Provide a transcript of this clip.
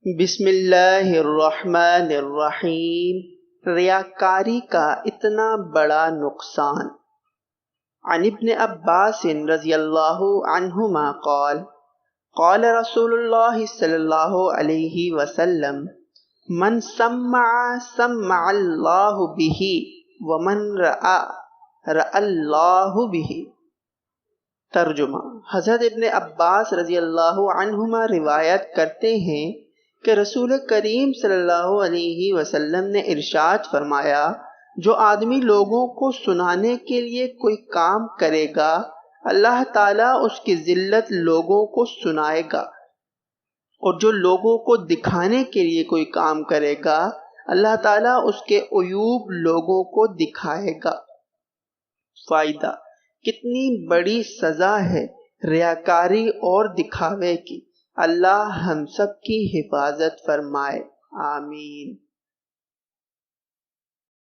بسم اللہ الرحمن الرحیم۔ ریاکاری کا اتنا بڑا نقصان۔ عن ابن عباس رضی اللہ عنہما قال قال رسول اللہ صلی اللہ علیہ وسلم من سمع سمع اللہ بہ ومن رأى رأى اللہ بہ۔ ترجمہ: حضرت ابن عباس رضی اللہ عنہما روایت کرتے ہیں کہ رسول کریم صلی اللہ علیہ وسلم نے ارشاد فرمایا، جو آدمی لوگوں کو سنانے کے لیے کوئی کام کرے گا اللہ تعالیٰ اس کی ذلت لوگوں کو سنائے گا، اور جو لوگوں کو دکھانے کے لیے کوئی کام کرے گا اللہ تعالیٰ اس کے عیوب لوگوں کو دکھائے گا۔ فائدہ: کتنی بڑی سزا ہے ریاکاری اور دکھاوے کی۔ اللہ ہم سب کی حفاظت فرمائے، آمین۔